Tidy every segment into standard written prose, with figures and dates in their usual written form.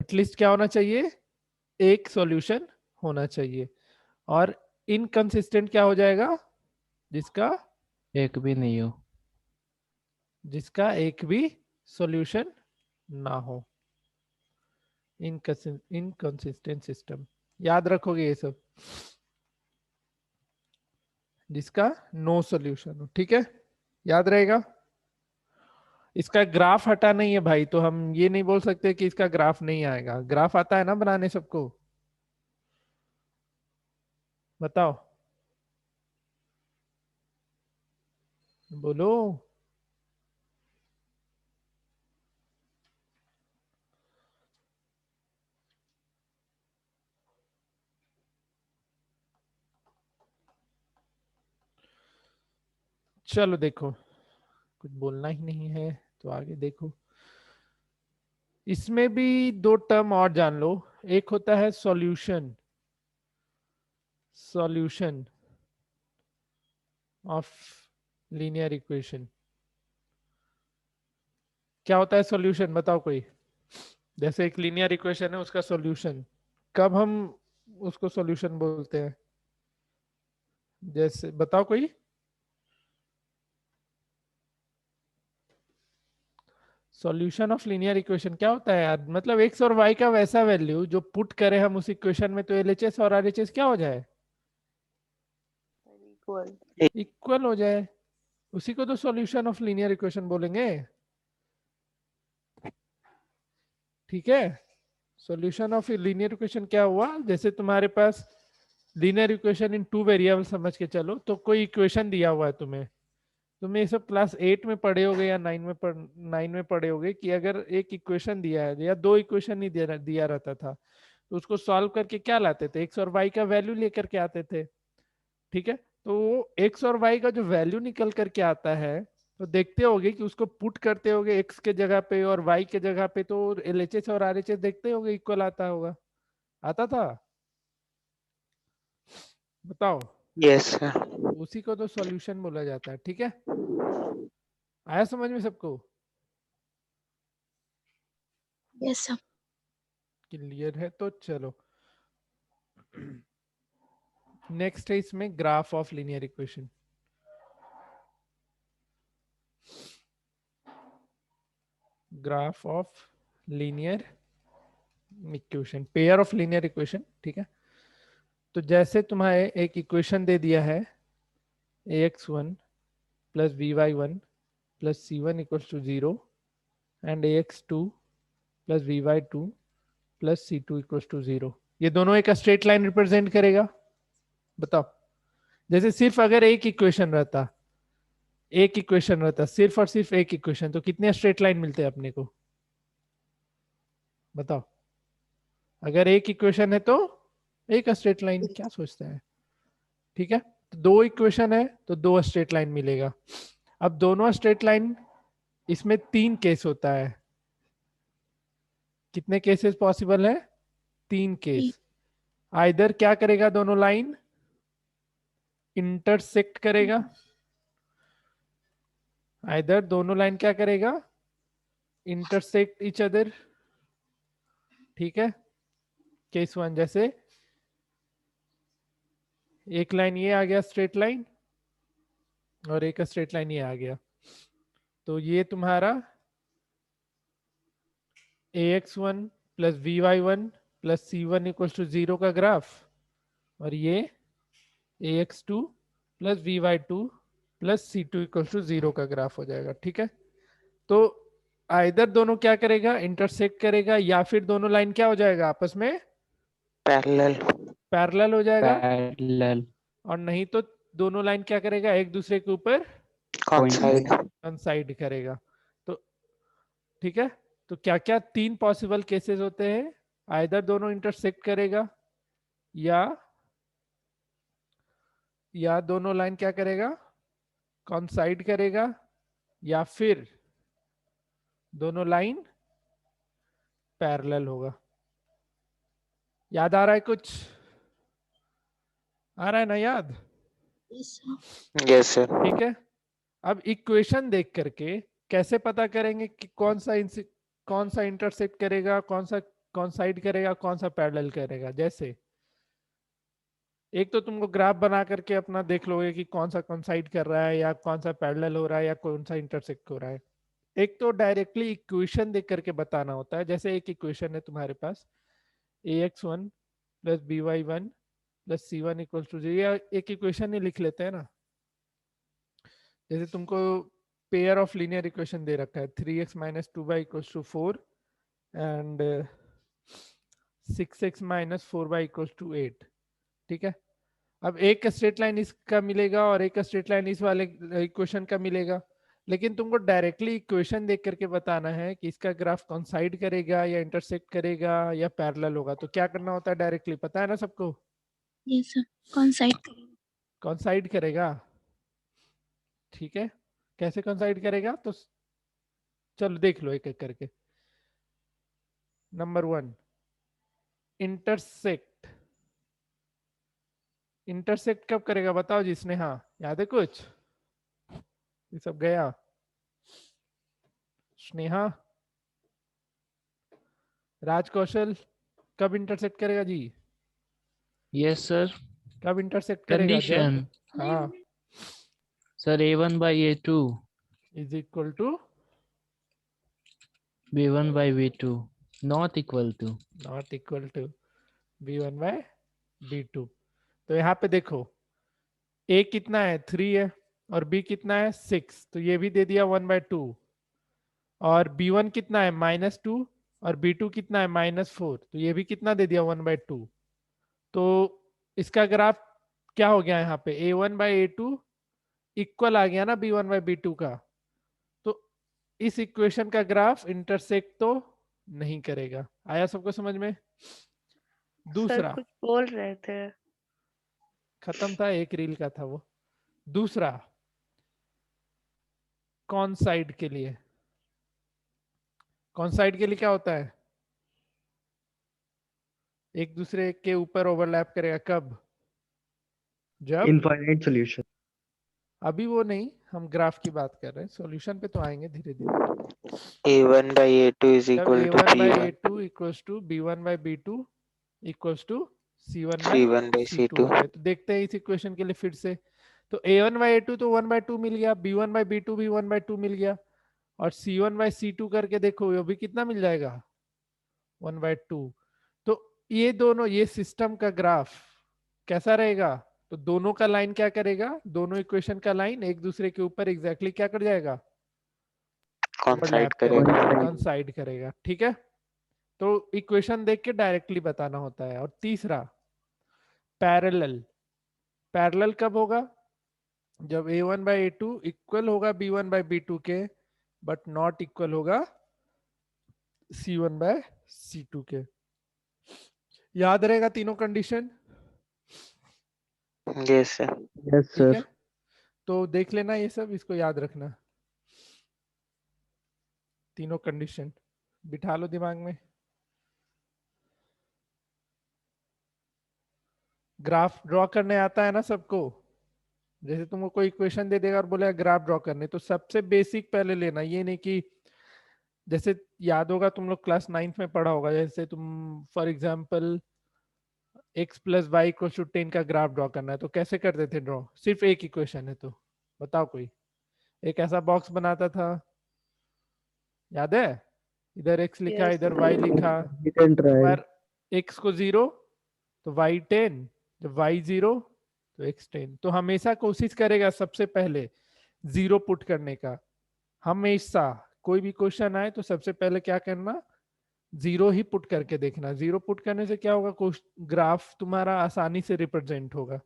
At least क्या होना चाहिए, एक सॉल्यूशन होना चाहिए। और इनकंसिस्टेंट क्या हो जाएगा, जिसका एक भी नहीं हो। एक भी सॉल्यूशन ना हो, इनकंसिस्टेंट सिस्टम। याद रखोगे ये सब, जिसका नो सॉल्यूशन हो। ठीक है, याद रहेगा। इसका ग्राफ हटा नहीं है भाई, तो हम ये नहीं बोल सकते कि इसका ग्राफ नहीं आएगा। ग्राफ आता है ना बनाने सबको, बताओ, बोलो। चलो देखो, कुछ बोलना ही नहीं है तो आगे देखो। इसमें भी दो टर्म और जान लो। एक होता है solution, solution of linear equation. क्या होता है सॉल्यूशन, बताओ कोई। जैसे एक लीनियर इक्वेशन है, उसका सॉल्यूशन, कब हम उसको सॉल्यूशन बोलते हैं, जैसे बताओ कोई। सॉल्यूशन ऑफ लीनियर इक्वेशन क्या होता है यार, मतलब एक्स और वाई का वैसा वैल्यू जो पुट करें हम उस इक्वेशन में, तो एलएचएस और आरएचएस क्या हो जाए, इक्वल। इक्वल हो जाए। उसी को तो सॉल्यूशन ऑफ लीनियर इक्वेशन बोलेंगे। ठीक है, सॉल्यूशन ऑफ लीनियर इक्वेशन क्या हुआ, जैसे तुम्हारे पास linear equation in two variable समझ के चलो, तो कोई इक्वेशन दिया हुआ है तुम्हें। तुम ये सब क्लास 8 में पढ़े होगे या 9 में पढ़े होगे कि अगर एक इक्वेशन दिया है या दो इक्वेशन ही दिया रहता था, तो उसको सॉल्व करके क्या लाते थे, एक्स और वाई का वैल्यू लेकर के आते थे। ठीक है, तो वो एक्स और वाई का जो वैल्यू निकल करके आता है, तो देखते होगे कि उसको पुट करते होगे एक्स के जगह पे और वाई के जगह पे, तो एलएचएस और आरएचएस देखते होगे इक्वल आता होगा, आता था, बताओ। Yes sir. उसी को तो सॉल्यूशन बोला जाता है। ठीक है, आया समझ में सबको, यस सर। क्लियर है तो चलो। नेक्स्ट है इसमें graph of linear equation. Graph of linear equation, pair of linear equation. ठीक है, तो जैसे तुम्हारे एक इक्वेशन दे दिया है, ax1 plus by1 plus c1 equals to 0 and ax2 plus by2 plus c2 equals to 0। ये दोनों एक स्ट्रेट लाइन रिप्रेजेंट करेगा, बताओ। जैसे सिर्फ अगर एक इक्वेशन रहता, सिर्फ और सिर्फ एक इक्वेशन, तो कितने स्ट्रेट लाइन मिलते हैं अपने को, बताओ। अगर एक इक्वेशन है तो एक स्ट्रेट लाइन, क्या सोचते हैं। ठीक है, तो दो इक्वेशन है तो दो स्ट्रेट लाइन मिलेगा। अब दोनों स्ट्रेट लाइन, इसमें तीन केस होता है। कितने केसेस पॉसिबल है, तीन केस। आइदर क्या करेगा, दोनों लाइन इंटरसेक्ट करेगा, आइदर दोनों लाइन क्या करेगा, इंटरसेक्ट इच अदर। ठीक है, केस वन, जैसे एक लाइन ये आ गया स्ट्रेट लाइन और एक स्ट्रेट लाइन ये आ गया, तो ये तुम्हारा ax1 plus by1 plus c1 equal to 0 का ग्राफ, और ये ax2 plus by2 plus c2 equal to 0 का ग्राफ हो जाएगा। ठीक है, तो आइदर दोनों क्या करेगा, इंटरसेक्ट करेगा, या फिर दोनों लाइन क्या हो जाएगा, आपस में पैरेलल। पैरेलल हो जाएगा, पैरेलल। और नहीं तो दोनों लाइन क्या करेगा, एक दूसरे के ऊपर कौन साइड? अनसाइड करेगा। तो ठीक है, तो क्या क्या तीन पॉसिबल केसेस होते हैं, आइदर दोनों इंटरसेक्ट करेगा, या दोनों लाइन क्या करेगा, कॉन्साइड करेगा, या फिर दोनों लाइन पैरेलल होगा। याद आ रहा है कुछ, आ रहा है ना याद। Yes sir. Yes sir. ठीक है, अब इक्वेशन देख करके कैसे पता करेंगे कि कौन सा इंटरसेक्ट करेगा, कौन सा कॉन्साइड करेगा, कौन सा पैरेलल करेगा। जैसे एक तो तुमको ग्राफ बना करके अपना देख लोगे कि कौन सा कॉन्साइड कर रहा है या कौन सा पैरेलल हो रहा है या कौन सा इंटरसेक्ट हो रहा है। एक तो डायरेक्टली इक्वेशन देख करके बताना होता है। जैसे एक इक्वेशन है तुम्हारे पास ax1 plus by1 plus c1 equals to 0, या एक इक्वेशन ही लिख लेते हैं ना। जैसे तुमको पेयर ऑफ लीनियर इक्वेशन दे रखा है 3x minus 2y equals to 4 and 6x minus 4y equals to 8। ठीक है, अब एक स्ट्रेट लाइन इसका मिलेगा और एक स्ट्रेट लाइन इस वाले इक्वेशन का मिलेगा, लेकिन तुमको डायरेक्टली इक्वेशन देख करके बताना है कि इसका ग्राफ कॉन्साइड करेगा या इंटरसेक्ट करेगा या पैरेलल होगा। तो क्या करना होता है डायरेक्टली, पता है ना सबको? Yes, sir. Coincide करेगा. कॉन्साइड करेगा। ठीक है, कैसे कॉन्साइड करेगा तो चलो देख लो एक एक करके। Number 1, intersect. इंटरसेक्ट कब करेगा बताओ जिसने, हाँ याद है कुछ? ये सब गया। स्नेहा, राज कौशल, कब इंटरसेक्ट करेगा जी? Yes sir. कब इंटरसेक्ट करेगा? जब, कंडीशन हाँ, sir a1 by a2 is equal to b1 by b2 not equal to b1 by b2। तो यहाँ पे देखो a कितना है 3 है और b कितना है 6, तो ये भी दे दिया 1/2। और b1 कितना है -2 और b2 कितना है -4, तो ये भी कितना दे दिया 1/2। तो इसका ग्राफ क्या हो गया यहाँ पे, a1 by a2 इक्वल आ गया ना b1 by b2 का। तो इस इक्वेशन का ग्राफ इंटरसेक्ट तो नहीं करेगा। आया सबको समझ में? दूसरा, सर कुछ बोल रहे थे। खत्म था, एक रील का था वो। दूसरा, कॉन्साइड के लिए। कॉन्साइड के लिए क्या होता है? एक दूसरे के ऊपर ओवरलैप करेगा। कब? जब इनफाइनाइट सॉल्यूशन। अभी वो नहीं, हम ग्राफ की बात कर रहे हैं, सॉल्यूशन पे तो आएंगे धीरे धीरे। a1 by a2 is जब equal to a1 by b1 a2 equals to b1 by b2 equals to c1 by c1 by c2 c2 होता है। तो देखते हैं इस इक्वेशन के लिए फिर से। तो a1 by a2 तो 1/2 मिल गया, b1 by b2 भी 1/2 मिल गया, और c1 by c2 करके देखो ये भी कितना मिल जाएगा 1/2। तो ये दोनों, ये सिस्टम का ग्राफ कैसा रहेगा? तो दोनों का लाइन क्या करेगा, दोनों इक्वेशन का लाइन एक दूसरे के ऊपर एग्जैक्टली क्या कर जाएगा, कॉन्साइड करेगा। कॉन्साइड करेगा। ठीक है, तो इक्वेशन देख के डायरेक्टली बताना होता है। और तीसरा, पैरेलल। पैरेलल कब होगा? जब a1 by a2 इक्वल होगा b1 by b2 के, बट नॉट इक्वल होगा c1 by c2 के। याद रहेगा तीनों कंडीशन? Yes sir. यस ठीक है, सर। तो देख लेना ये सब, इसको याद रखना, तीनों कंडीशन बिठा लो दिमाग में। ग्राफ ड्रॉ करने आता है ना सबको? जैसे तुमको कोई इक्वेशन दे देगा और बोलेगा ग्राफ ड्रॉ करने, तो सबसे बेसिक पहले लेना। ये नहीं कि जैसे याद होगा तुम लोग क्लास 9th में पढ़ा होगा, जैसे तुम for example x plus y equal to 10 का ग्राफ ड्रॉ करना है, तो कैसे करते थे ड्रॉ? सिर्फ एक इक्वेशन है तो बताओ कोई। एक ऐसा बॉक्स बनाता था, याद है? इधर x लिखा, Yes. इधर y लिखा, पर x को 0 तो y 10, जब y 0 तो x 10। तो हमेशा कोशिश करेगा सबसे पहले 0 पुट करने का। हमेशा कोई भी क्वेश्चन आए तो सबसे पहले क्या करना, 0 ही पुट करके देखना। 0 पुट करने से क्या होगा, ग्राफ तुम्हारा आसानी से रिप्रेजेंट होगा।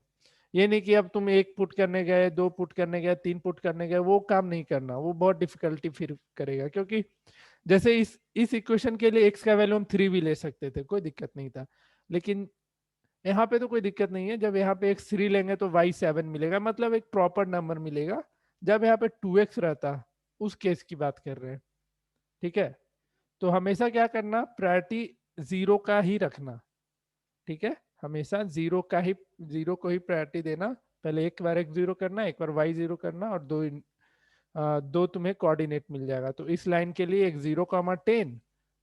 ये नहीं कि अब तुम 1 पुट करने गए, 2 पुट करने गए, 3 पुट करने गए, वो काम नहीं करना, वो बहुत डिफिकल्टी फिर करेगा। क्योंकि जैसे इस इक्वेशन के लिए x का वैल्यू हम 3 भी ले सकते थे, कोई दिक्कत नहीं था, लेकिन यहाँ पे तो कोई दिक्कत नहीं है। जब यहाँ पे x 3 लेंगे तो y 7 मिलेगा, मतलब एक प्रॉपर नंबर मिलेगा। जब यहाँ पे 2x रहता, उस केस की बात कर रहे हैं। ठीक है, तो हमेशा क्या करना, प्रायोरिटी 0 का ही रखना। ठीक है, हमेशा 0 को ही प्रायोरिटी देना। पहले एक बार x 0 करना, एक बार y 0 करना, और दो तुम्हें कोऑर्डिनेट मिल जाएगा। तो इस लाइन के लिए एक 0, 10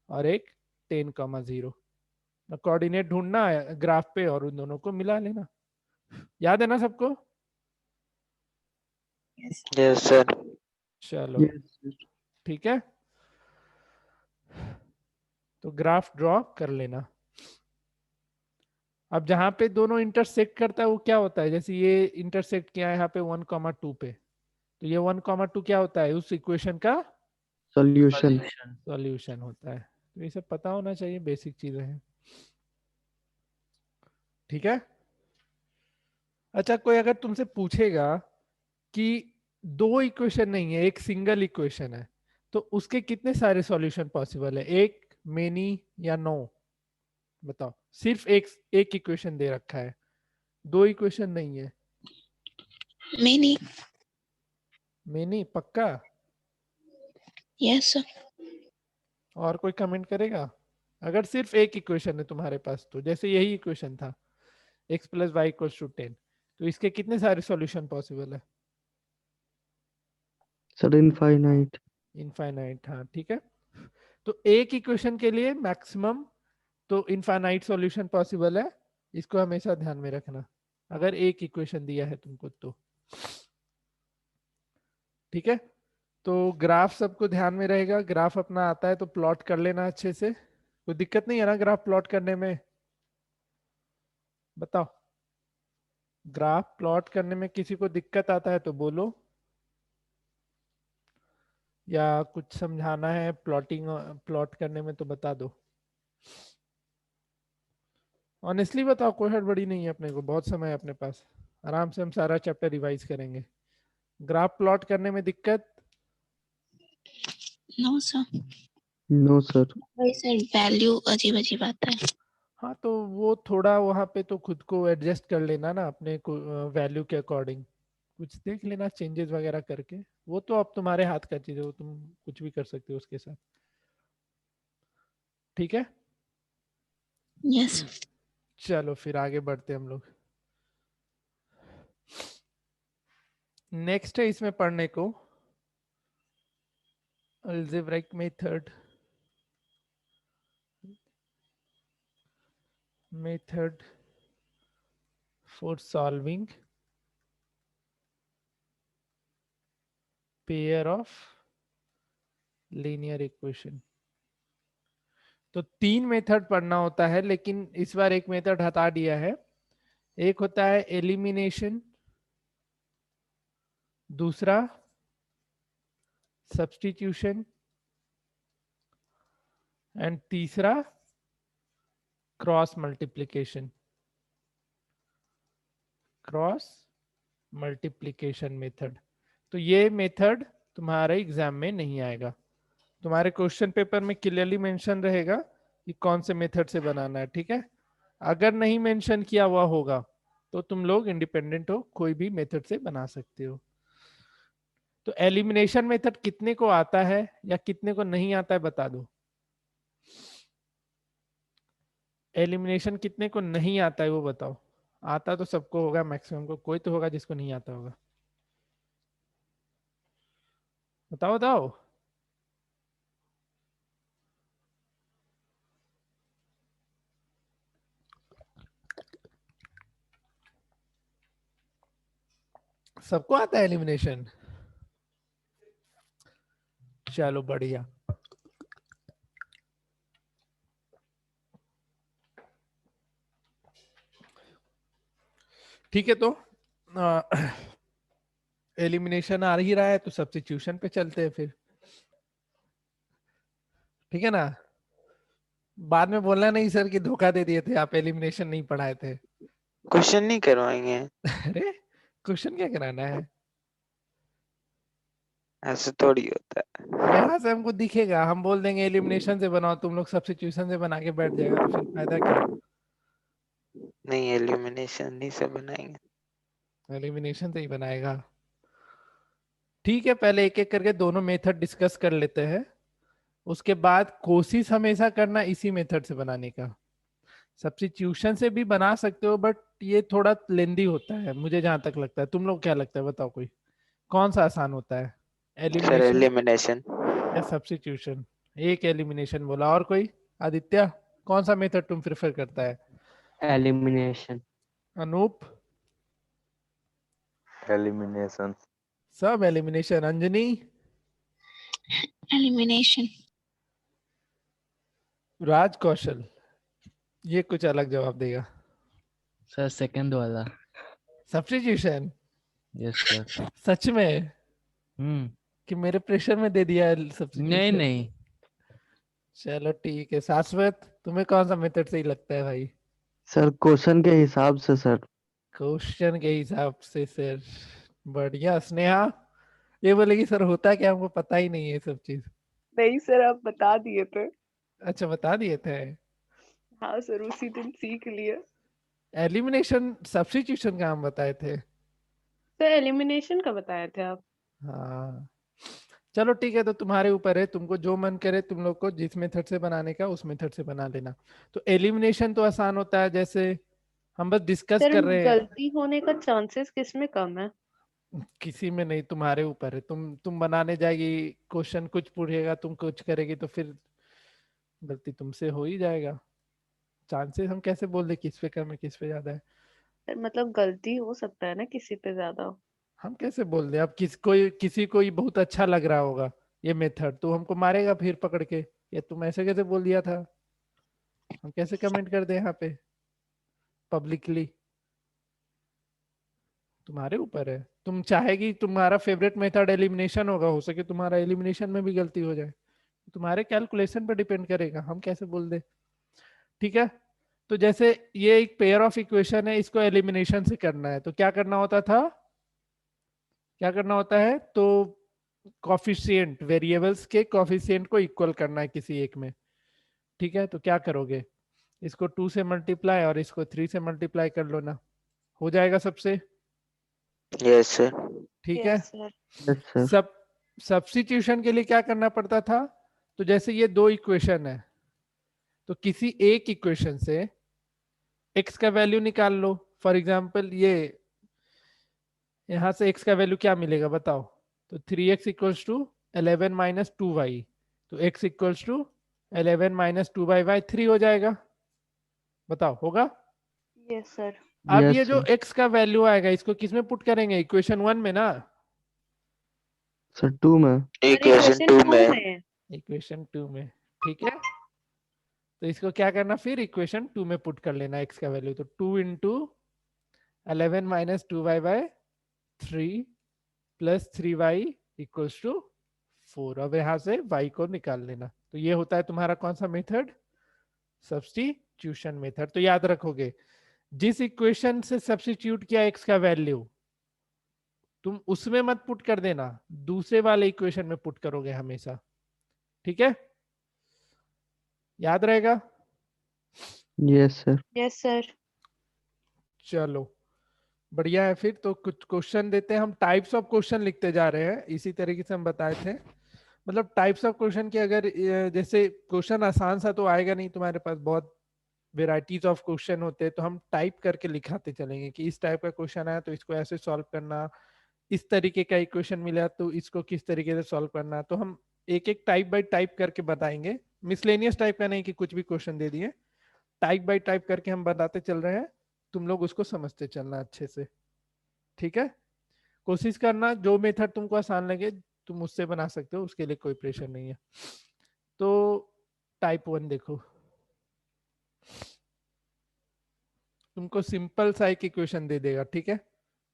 और एक 10, 0। कोऑर्डिनेट ढूंढना है ग्राफ पे और उन दोनों को मिला लेना। याद है ना सबको? Yes, sir. चलो Yes, sir. ठीक है, तो ग्राफ ड्रॉ कर लेना। अब जहां पे दोनों इंटरसेक्ट करता है वो क्या होता है, जैसे ये इंटरसेक्ट किया है यहाँ पे 1,2 पे, तो ये 1,2 क्या होता है, उस इक्वेशन का Solution. सॉल्यूशन होता है। तो ये सब पता होना चाहिए, बेसिक चीजें हैं। ठीक है। अच्छा, कोई अगर तुमसे पूछेगा कि दो इक्वेशन नहीं है, एक सिंगल इक्वेशन है, तो उसके कितने सारे सॉल्यूशन पॉसिबल है, एक, मेनी या नो? बताओ, सिर्फ एक इक्वेशन दे रखा है, दो इक्वेशन नहीं है। Many. मेनी पक्का? Yes, sir. और कोई कमेंट करेगा? अगर सिर्फ एक इक्वेशन है तुम्हारे पास, तो जैसे यही इक्वेशन था x + y = 10, तो इसके कितने सारे सॉल्यूशन पॉसिबल है? Sir, infinite. इनफाइनाइट, हाँ ठीक है। तो एक इक्वेशन के लिए मैक्सिमम तो इनफाइनाइट सॉल्यूशन पॉसिबल है, इसको हमेशा ध्यान में रखना अगर एक इक्वेशन दिया है तुमको तो। ठीक है, तो ग्राफ सबको ध्यान में रहेगा, ग्राफ अपना आता है तो प्लॉट कर लेना अच्छे से, कोई दिक्कत नहीं है ना ग्राफ प्लॉट करने में? बताओ, ग्राफ प्लॉट करने में किसी को दिक्कत आता है तो बोलो, या कुछ समझाना है प्लॉट करने में तो बता दो। ऑनेस्टली बताओ, कोई हड़बड़ी नहीं है, अपने को बहुत समय है अपने पास, आराम से हम सारा चैप्टर रिवाइज करेंगे। ग्राफ प्लॉट करने में दिक्कत? No, sir. No, sir. वही सर, वैल्यू अजीब अजीब आता है। हाँ, तो वो थोड़ा वहां पे तो खुद को एडजस्ट कर लेना ना अपने को, वैल्यू के अकॉर्डिंग कुछ देख लेना चेंजेस वगैरह करके, वो तो अब तुम्हारे हाथ का चीज है, वो तुम कुछ भी कर सकते हो उसके साथ। ठीक है, Yes. चलो फिर आगे बढ़ते हम लोग। नेक्स्ट है इसमें पढ़ने को algebraic method, method for solving pair of linear equation. तो 3 मेथड पढ़ना होता है, लेकिन इस बार एक मेथड हटा दिया है। एक होता है एलिमिनेशन, दूसरा सब्स्टिट्यूशन, एंड तीसरा cross multiplication. Cross multiplication method, तो ये मेथड तुम्हारे एग्जाम में नहीं आएगा, तुम्हारे क्वेश्चन पेपर में क्लियरली मेंशन रहेगा कि कौन से मेथड से बनाना है। ठीक है, अगर नहीं मेंशन किया हुआ होगा तो तुम लोग इंडिपेंडेंट हो, कोई भी मेथड से बना सकते हो। तो एलिमिनेशन मेथड कितने को आता है या कितने को नहीं आता है बता दो। एलिमिनेशन कितने को नहीं आता है वो बताओ। आता तो सबको होगा मैक्सिमम को, कोई तो होगा जिसको नहीं आता होगा, बताओ बताओ। सबको आता है एलिमिनेशन? चलो बढ़िया। ठीक है, तो एलिमिनेशन आ ही रहा है तो सब्स्टिट्यूशन पे चलते हैं फिर। ठीक है ना, बाद में बोलना नहीं सर कि धोखा दे दिए थे, आप एलिमिनेशन नहीं पढ़ाए थे। क्वेश्चन नहीं करवाएंगे, अरे क्वेश्चन क्या कराना है, ऐसे थोड़ी होता है। यहाँ से हमको दिखेगा, हम बोल देंगे एलिमिनेशन से बनाओ, तुम लोग सब्स्टिट्यूशन से बना के बैठ जाएगा, तो फिर फायदा क्या? नहीं, एल्यूमिनेशन नहीं से बनाएंगे। एलिमिनेशन से ही बनाएगा। ठीक है, पहले एक एक करके दोनों मेथड डिस्कस कर लेते हैं, उसके बाद कोशिश हमेशा करना इसी मेथड से बनाने का। सब्स्टिट्यूशन से भी बना सकते हो बट ये थोड़ा लेंदी होता है मुझे जहां तक लगता है। तुम लोग क्या लगता है बताओ, कोई कौन सा आसान होता है, सर एलिमिनेशन एलिमिनेशन। या सब्स्टिट्यूशन? एक एलिमिनेशन बोला, और कोई? आदित्य? कौन सा मेथड तुम प्रेफर करता है? Elimination. अनूप? Elimination. सब एलिमिनेशन। अंजनी? Elimination. राज कौशल? ये कुछ अलग जवाब देगा। सर सेकंड वाला। सब्स्टिट्यूशन? Yes sir. सच में कि मेरे प्रेशर में दे दिया नहीं सब्स्टिट्यूशन? नहीं चलो ठीक है। शाश्वत, तुम्हें कौन सा मेथड सही लगता है भाई? सर क्वेश्चन के हिसाब से सर। क्वेश्चन के हिसाब से सर। बढ़िया। स्नेहा? ये बोलेगी सर होता क्या, हमको पता ही नहीं है ये सब चीज। नहीं सर, आप बता दिए थे। अच्छा, बता दिए थे। हाँ सर, उसी दिन सीख लिए। एलिमिनेशन सब्स्टिट्यूशन का हम बताए थे। सर एलिमिनेशन का बताए थे आप। हाँ चलो ठीक है, तो तुम्हारे ऊपर है, तुमको जो मन करे तुम लोग को जिस मेथड से बनाने का उस मेथड से बना लेना। तो एलिमिनेशन तो आसान होता है, जैसे हम बस डिस्कस सर कर रहे हैं। गलती होने का चांसेस किस में कम है? किसी में नहीं, तुम्हारे ऊपर है। तुम बनाने जाएगी, क्वेश्चन कुछ पूछेगा, तुम कुछ करेगी, तो फिर गलती तुमसे हो ही जाएगा। चांसेस हम कैसे बोल दे किस पे कम है किस पे ज्यादा है? सर मतलब गलती हो सकता है ना किसी पे ज्यादा। हम कैसे बोल दे? अब किसी को ही बहुत अच्छा लग रहा होगा ये मेथड, तो हमको मारेगा फिर पकड़ के, ये तुम ऐसे कैसे बोल दिया था। हम कैसे कमेंट कर दे यहाँ पे पब्लिकली? तुम्हारे ऊपर है। तुम चाहेगी तुम्हारा फेवरेट मेथड एलिमिनेशन होगा, हो सके तुम्हारा एलिमिनेशन में भी गलती हो जाए, तुम्हारे कैलकुलेशन पर डिपेंड करेगा, हम कैसे बोल दे। ठीक है, तो जैसे ये एक पेयर ऑफ इक्वेशन है, इसको एलिमिनेशन से करना है, तो क्या करना होता था, क्या करना होता है, तो कॉफिशिएंट, वेरिएबल्स के कॉफिशिएंट को इक्वल करना है किसी एक में। ठीक है, तो क्या करोगे, इसको 2 से मल्टीप्लाई और इसको 3 से मल्टीप्लाई कर लो ना, हो जाएगा सबसे। Yes sir. ठीक है, यस सर। Yes sir. सब सब्स्टिट्यूशन के लिए क्या करना पड़ता था, तो जैसे ये दो इक्वेशन है, तो किसी एक इक्वेशन से x का वैल्यू निकाल लो। फॉर एग्जांपल ये यहां से x का वैल्यू क्या मिलेगा बताओ, तो 3x equals to 11 minus 2y, तो x equals to 11 minus 2y 3 हो जाएगा। बताओ होगा? Yes sir. अब यस ये जो सर। x का वैल्यू आएगा इसको किस में पुट करेंगे, इक्वेशन 1 में ना? सर 2 में। इक्वेशन 2 में। इक्वेशन 2 में। ठीक है, तो इसको क्या करना, फिर इक्वेशन 2 में पुट कर लेना x का वैल्यू, तो 2 into 11 minus 2y/3 plus 3y equals to 4। अब यहां से y को निकाल लेना, तो ये होता है तुम्हारा कौन सा मेथड, सब्स्टिट्यूशन मेथड। तो याद रखोगे, जिस इक्वेशन से सब्स्टिट्यूट किया x का वैल्यू, तुम उसमें मत पुट कर देना, दूसरे वाले इक्वेशन में पुट करोगे हमेशा। ठीक है, याद रहेगा? Yes sir. Yes sir. चलो बढ़िया है, फिर तो कुछ क्वेश्चन देते हैं। हम टाइप्स ऑफ क्वेश्चन लिखते जा रहे हैं, इसी तरीके से हम बताए थे। मतलब टाइप्स ऑफ क्वेश्चन की अगर जैसे क्वेश्चन आसान सा तो आएगा नहीं, तुम्हारे पास बहुत वेराइटीज ऑफ क्वेश्चन होते हैं, तो हम टाइप करके लिखाते चलेंगे कि इस टाइप का क्वेश्चन आया तो इसको ऐसे सॉल्व करना, इस तरीके का इक्वेशन मिला तो इसको किस तरीके से सॉल्व करना। तो हम एक एक टाइप बाय टाइप करके बताएंगे, मिसलेनियस टाइप का नहीं कि कुछ भी क्वेश्चन दे दिए, टाइप बाय टाइप करके हम बताते चल रहे हैं, तुम लोग उसको समझते चलना अच्छे से। ठीक है, कोशिश करना जो मेथड तुमको आसान लगे तुम उससे बना सकते हो, उसके लिए कोई प्रेशर नहीं है। तो टाइप 1 देखो, तुमको सिंपल सा एक इक्वेशन दे देगा। ठीक है,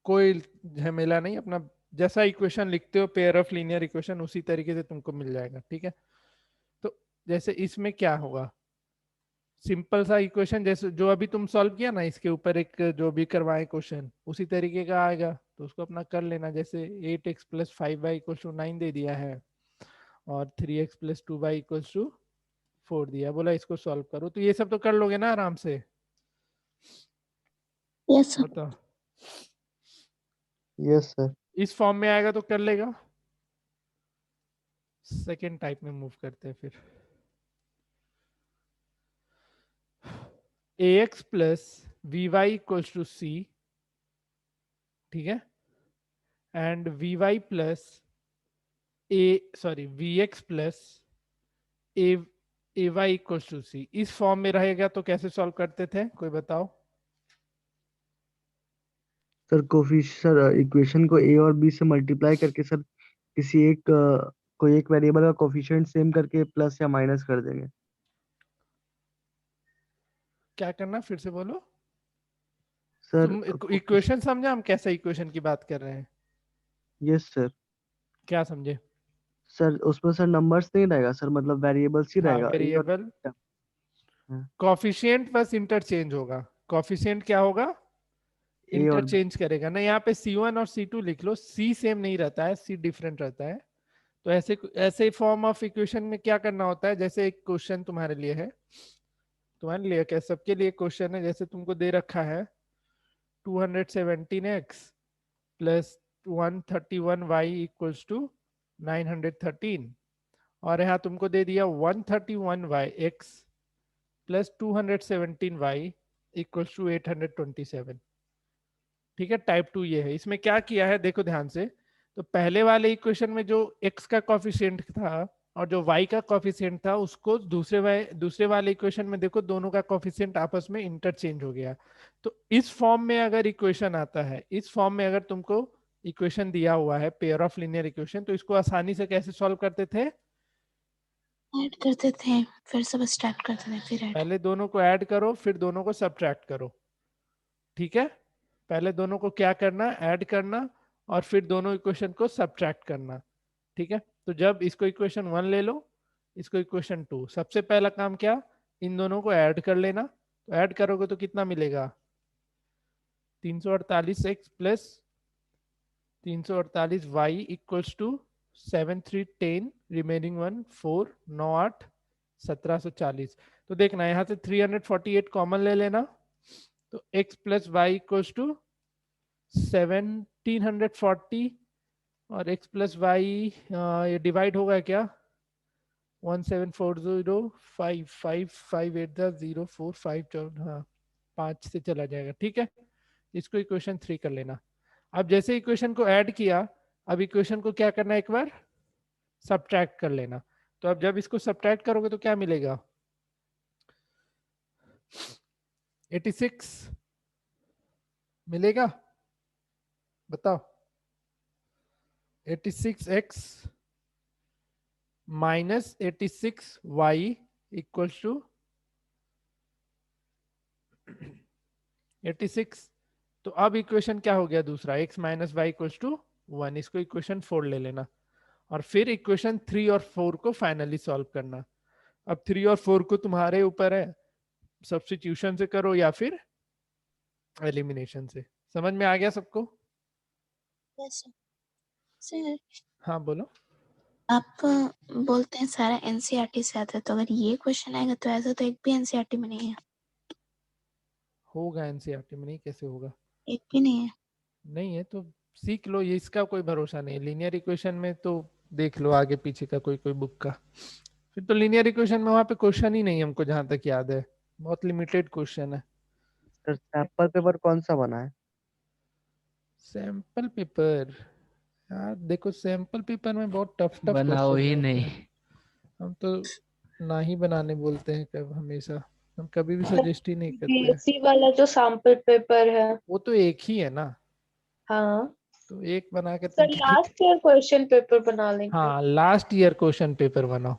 कोई झमेला नहीं, अपना जैसा इक्वेशन लिखते हो पेयर ऑफ लीनियर इक्वेशन उसी तरीके से तुमको मिल जाएगा। ठीक है, तो जैसे इसमें क्या होगा, सिंपल सा इक्वेशन जैसे जो अभी तुम सॉल्व किया ना, इसके ऊपर एक जो भी करवाए क्वेश्चन उसी तरीके का आएगा, तो उसको अपना कर लेना। जैसे 8x plus 5y equals to 9 दे दिया है और 3x plus 2y equals to 4 दिया, बोला इसको सॉल्व करो, तो ये सब तो कर लोगे ना आराम से? Yes, sir. बताओ, यस सर। इस फॉर्म में आएगा तो कर लेगा। सेकेंड टाइप में मूव करते हैं फिर, ax plus vy equals to c, ठीक है, and vy plus vx plus a y equal to c, इस फॉर्म में रहेगा तो कैसे सॉल्व करते थे, कोई बताओ। सर सर इक्वेशन को ए और बी से मल्टीप्लाई करके सर किसी एक कोई एक वेरिएबल का कोफिशिएंट सेम करके प्लस या माइनस कर देंगे। क्या करना, फिर से बोलो। सर तुम इक्वेशन समझा, हम कैसे इक्वेशन की बात कर रहे हैं, यस सर। क्या समझे। सर उसमें सर नंबर्स नहीं रहेगा सर, मतलब वेरिएबल्स ही हाँ, रहेगा। वेरिएबल हाँ। कॉफिशिएंट बस इंटरचेंज होगा। कॉफिशिएंट क्या होगा, ए और इंटरचेंज करेगा ना। यहाँ पे C1 और C2 लिख लो, C सेम नहीं रहता है, C डिफरेंट रहता है। तो ऐसे ऐसे फॉर्म ऑफ इक्वेशन में क्या करना होता है, जैसे एक क्वेश्चन तुम्हारे लिए है, तुम्हारे लिए क्या, सबके लिए क्वेश्चन है। जैसे तुमको दे रखा है 217x plus 131y equals to 913, और यहाँ तुमको दे दिया 131x plus 217y equals to 827। ठीक है, टाइप 2 ये है। इसमें क्या किया है देखो ध्यान से, तो पहले वाले इक्वेशन में जो x का कॉफिशिएंट था और जो y का कॉफिशिएंट था, उसको दूसरे वाले इक्वेशन में देखो, दोनों का कॉफिशिएंट आपस में इंटरचेंज हो गया। तो इस फॉर्म में अगर इक्वेशन आता है, इस फॉर्म में अगर तुमको इक्वेशन दिया हुआ है पेयर ऑफ लीनियर इक्वेशन, तो इसको आसानी से कैसे सॉल्व करते थे, ऐड करते थे फिर सब्ट्रैक्ट करते थे फिर ऐड। पहले दोनों को ऐड करो फिर दोनों को सब्ट्रैक्ट करो। ठीक है, पहले दोनों को क्या करना, ऐड करना, और फिर दोनों इक्वेशन को सब्ट्रैक्ट करना। ठीक है, तो जब इसको इक्वेशन 1 ले लो, इसको इक्वेशन 2, सबसे पहला काम क्या, इन दोनों को ऐड कर लेना। तो ऐड करोगे तो कितना मिलेगा, 348x plus 348y equals to 7310, remaining 1 4 9 8 1740। तो देखना यहाँ से 348 कॉमन ले लेना, तो x plus y equals to 1740, और x प्लस वाई ये डिवाइड होगा क्या, 17405558045, हाँ 5 से चला जाएगा। ठीक है, इसको इक्वेशन 3 कर लेना। अब जैसे इक्वेशन को ऐड किया, अब इक्वेशन को क्या करना है, एक बार सब्ट्रैक्ट कर लेना। तो अब जब इसको सब्ट्रैक्ट करोगे तो क्या मिलेगा, 86 मिलेगा, बताओ। 86x minus 86y equals to 86। तो अब इक्वेशन क्या हो गया दूसरा, x minus y equals to 1, इसको इक्वेशन 4 ले लेना, और फिर इक्वेशन 3 और 4 को फाइनली सॉल्व करना। अब 3 और 4 को तुम्हारे ऊपर है, सब्स्टिट्यूशन से करो या फिर एलिमिनेशन से। समझ में आ गया सबको। Yes sir. हाँ बोलो। आप बोलते हैं सारा एनसीईआरटी से आता है, तो अगर ये क्वेश्चन आएगा तो ऐसा तो एक भी एनसीईआरटी में नहीं है। होगा एनसीईआरटी में, नहीं कैसे होगा, एक भी नहीं है। नहीं है तो सीख लो, ये इसका कोई भरोसा नहीं। लीनियर इक्वेशन में तो देख लो आगे पीछे का कोई कोई बुक का, फिर तो लीनियर इक्वेशन में वहां पे क्वेश्चन ही नहीं, हमको जहां तक याद है बहुत लिमिटेड क्वेश्चन है। सर सैंपल पेपर कौन सा बना है? सैंपल पेपर, यार देखो सैंपल पेपर में बहुत टफ टफ बनाओ ही क्वेश्चन नहीं। हम तो ना ही बनाने बोलते हैं कब, हमेशा हम कभी भी सजेस्ट ही नहीं करते हैं। बीएससी वाला जो सैंपल पेपर है, वो तो एक ही है ना, हाँ तो एक बना के सर तुम लास्ट ईयर क्वेश्चन पेपर बना लेंगे। हाँ लास्ट ईयर क्वेश्चन पेपर बनाओ।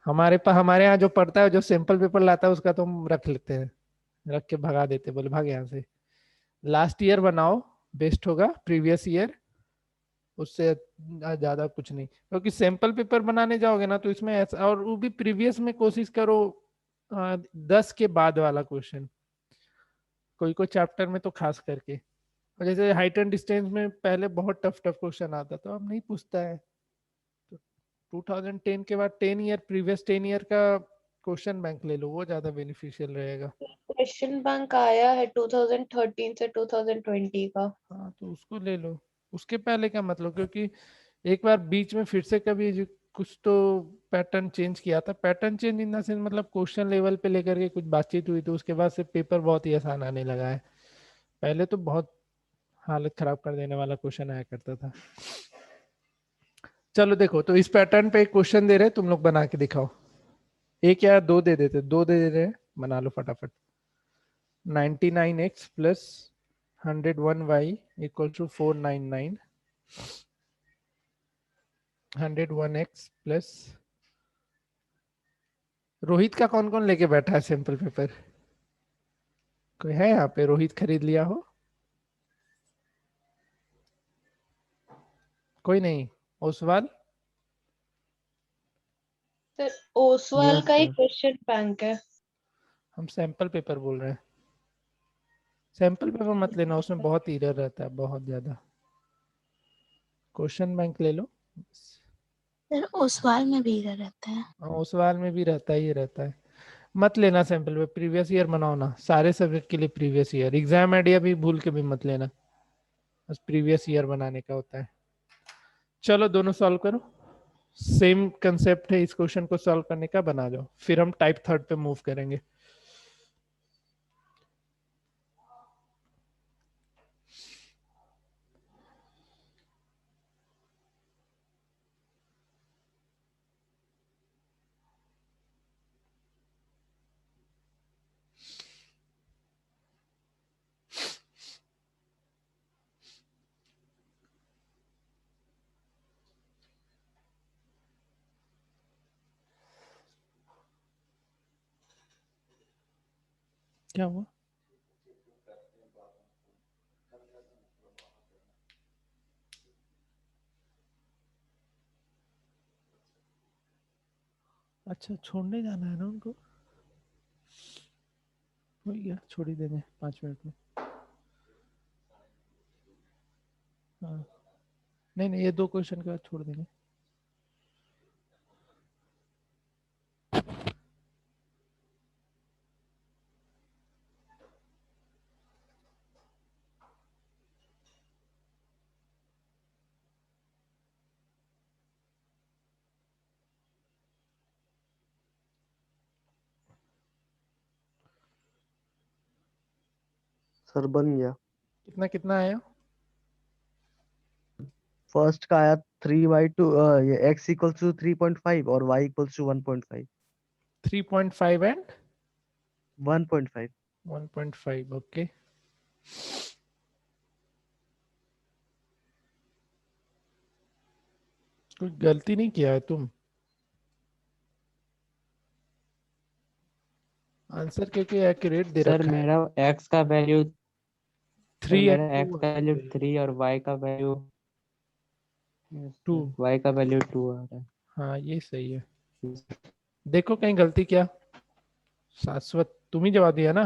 हमारे यहाँ जो पढ़ता है, जो सैंपल पेपर लाता है, उसका तो हम रख लेते हैं, रख के भगा देते, बोले भाग यहाँ से। लास्ट ईयर बनाओ, बेस्ट होगा, प्रीवियस ईयर, उससे ज्यादा कुछ नहीं। क्योंकि सैंपल पेपर बनाने जाओगे ना तो इसमें ऐसा, और वो भी प्रीवियस में कोशिश करो 10 के बाद वाला क्वेश्चन, कोई कोई चैप्टर में तो खास करके। और जैसे हाइट एंड डिस्टेंस में पहले बहुत टफ टफ क्वेश्चन आता था, अब नहीं पूछता है। तो 2010 के बाद 10 ईयर, प्रीवियस 10 ईयर का क्वेश्चन बैंक ले लो, वो ज्यादा बेनिफिशियल रहेगा। क्वेश्चन बैंक आया है 2013 से 2020 का। हाँ तो उसको ले लो, उसके पहले का मतलब, क्योंकि एक बार बीच में फिर से कभी कुछ तो पैटर्न चेंज किया था। Pattern change in the sense मतलब क्वेश्चन लेवल पे लेकर के कुछ बातचीत हुई, तो उसके बाद से पेपर बहुत ही आसान आने लगा है। पहले तो बहुत हालत खराब कर देने वाला क्वेश्चन आया करता था। चलो देखो, तो इस पैटर्न पे एक क्वेश्चन दे रहे, तुम लोग बना के दिखाओ। एक या दो दे देते, दो दे देते हैं, बना लो फटाफट। 99x plus 101y equal to 499, 101x plus, Rohit का कौन कौन लेके बैठा है सैंपल पेपर? कोई है यहाँ पे रोहित खरीद लिया हो? कोई नहीं? ओसवाल? सर ओसवाल यस का ही सर। क्वेश्चन बैंक है। हम सैंपल पेपर बोल रहे हैं। सैंपल पेपर मत लेना, उसमें बहुत एरर रहता है, बहुत ज्यादा। क्वेश्चन बैंक ले लो। सर ओसवाल में भी इधर रहता है। हाँ, ओसवाल में भी रहता ही रहता है। मत लेना सैंपल पे, प्रीवियस ईयर बनाओ ना, सारे सब्जेक्ट के लिए प्रीवियस ईयर। एग्जाम आइडिया भी भूल के भी मत लेना, बस प्रीवियस ईयर बनाने का होता है। चलो दोनों सॉल्व करो, सेम कंसेप्ट है इस क्वेश्चन को सॉल्व करने का, बना दो, फिर हम टाइप थर्ड पे मूव करेंगे। क्या हुआ? अच्छा, छोड़ने जाना है ना उनको? हो गया, छोड़ ही देंगे 5 मिनट में। हाँ, नहीं नहीं, ये 2 क्वेश्चन के बाद छोड़ देंगे। सर बन गया। कितना कितना आया? फर्स्ट का आया 3/2, ये x इक्वल्स टू 3.5 और y equals to 1.5। 3.5 and 1.5। 1.5, okay. कोई गलती नहीं किया है तुम? आंसर क्योंकि एक्यूरेट दे सर रखा है। मेरा x का वैल्यू, सर 3 मेरा एंड x 2 का वैल्यू 3 और y का वैल्यू, 2। y का वैल्यू 2 आ रहा हाँ ये सही है। है। देखो कहीं गलती क्या? शाश्वत तुम ही जवाब दिया ना?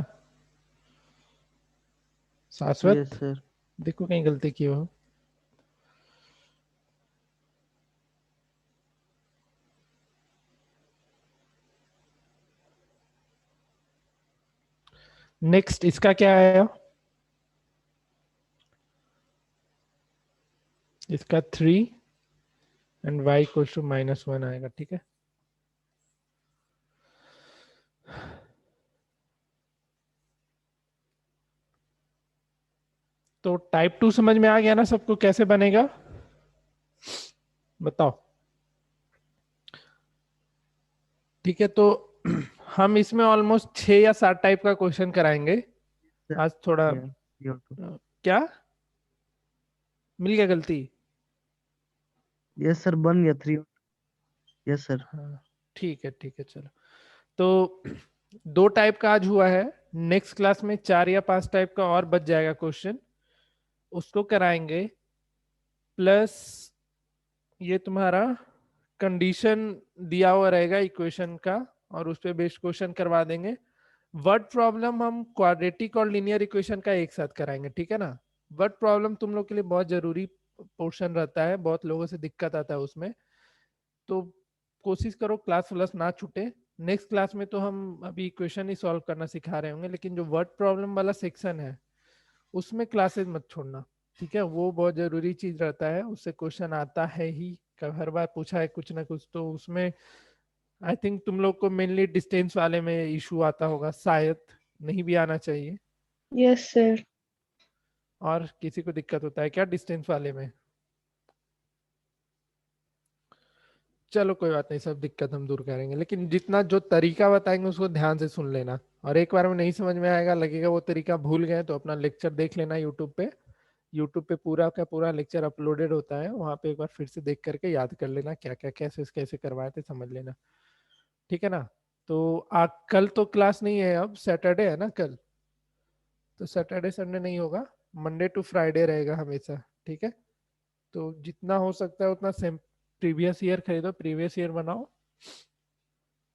यस शाश्वत, सर। देखो कहीं गलती की हो। नेक्स्ट इसका क्या आया? इसका 3 एंड y इक्वल टू -1 आएगा, ठीक है। तो टाइप 2 समझ में आ गया ना सबको, कैसे बनेगा बताओ? ठीक है, तो हम इसमें ऑलमोस्ट 6 या 7 टाइप का क्वेश्चन कराएंगे आज थोड़ा। क्या मिल गया गलती? यस सर बन गया 3। Yes sir. हाँ ठीक है, ठीक है, चलो। तो 2 टाइप का आज हुआ है, नेक्स्ट क्लास में 4 या 5 टाइप का और बच जाएगा क्वेश्चन, उसको कराएंगे। प्लस ये तुम्हारा कंडीशन दिया हुआ रहेगा इक्वेशन का, और उस पर बेस्ड क्वेश्चन करवा देंगे। वर्ड प्रॉब्लम हम क्वाड्रेटिक और लीनियर इक्वेशन का एक साथ कराएंगे, ठीक है ना। वर्ड प्रॉब्लम तुम लोग के लिए बहुत जरूरी पोर्शन रहता है, बहुत लोगों से दिक्कत आता है उसमें, तो कोशिश करो क्लास व्लास ना छूटे। नेक्स्ट क्लास में तो हम अभी इक्वेशन ही सॉल्व करना सिखा रहे होंगे, लेकिन जो वर्ड प्रॉब्लम वाला सेक्शन है उसमें क्लासेस मत छोड़ना, ठीक है। वो बहुत जरूरी चीज रहता है, उससे क्वेश्चन आता है ही, हर बार पूछा है कुछ ना कुछ, तो उसमें आई थिंक तुम लोग को मेनली डिस्टेंस वाले में इशू आता होगा, शायद नहीं भी आना चाहिए। Yes sir. और किसी को दिक्कत होता है क्या डिस्टेंस वाले में? चलो कोई बात नहीं, सब दिक्कत हम दूर करेंगे, लेकिन जितना जो तरीका बताएंगे उसको ध्यान से सुन लेना, और एक बार में नहीं समझ में आएगा, लगेगा वो तरीका भूल गए, तो अपना लेक्चर देख लेना यूट्यूब पे। यूट्यूब पे पूरा का पूरा लेक्चर अपलोडेड होता है, वहां पे एक बार फिर से देख करके याद कर लेना क्या क्या कैसे कैसे करवाए थे, समझ लेना। ठीक है ना? तो कल तो क्लास नहीं है, अब सैटरडे है ना कल, तो सैटरडे संडे नहीं होगा, मंडे टू फ्राइडे रहेगा हमेशा। ठीक है? तो जितना हो सकता है उतना सेम प्रीवियस ईयर खरीदो, प्रीवियस ईयर बनाओ,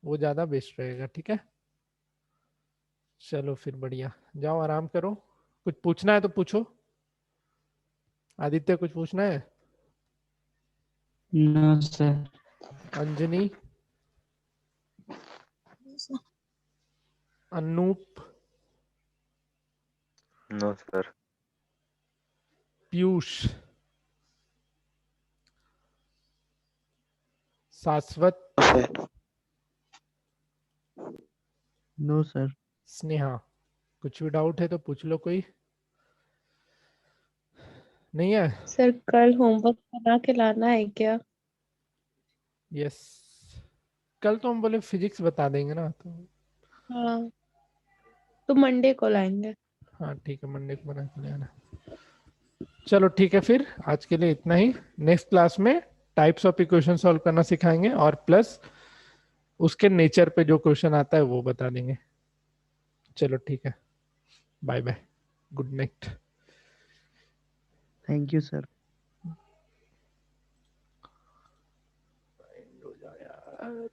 वो ज्यादा बेस्ट रहेगा। ठीक है? चलो फिर बढ़िया, जाओ आराम करो, कुछ पूछना है तो पूछो। आदित्य कुछ पूछना है? No sir. Anjani, Anoop, no sir. Piyush, Shashwat, sir no sir. Sneha, कुछ भी डाउट है तो पूछ लो, कोई नहीं है? सर कल होमवर्क बना के लाना है क्या? यस, कल तो हम बोले फिजिक्स बता देंगे ना, तो हाँ, तो मंडे को लाएंगे। हाँ ठीक है, मंडे को बना के ले आना। चलो ठीक है, फिर आज के लिए इतना ही। नेक्स्ट क्लास में टाइप्स ऑफ इक्वेशन सॉल्व करना सिखाएंगे, और प्लस उसके नेचर पे जो क्वेश्चन आता है वो बता देंगे। चलो ठीक है, bye bye, good night. Thank you sir. हो जाए यार।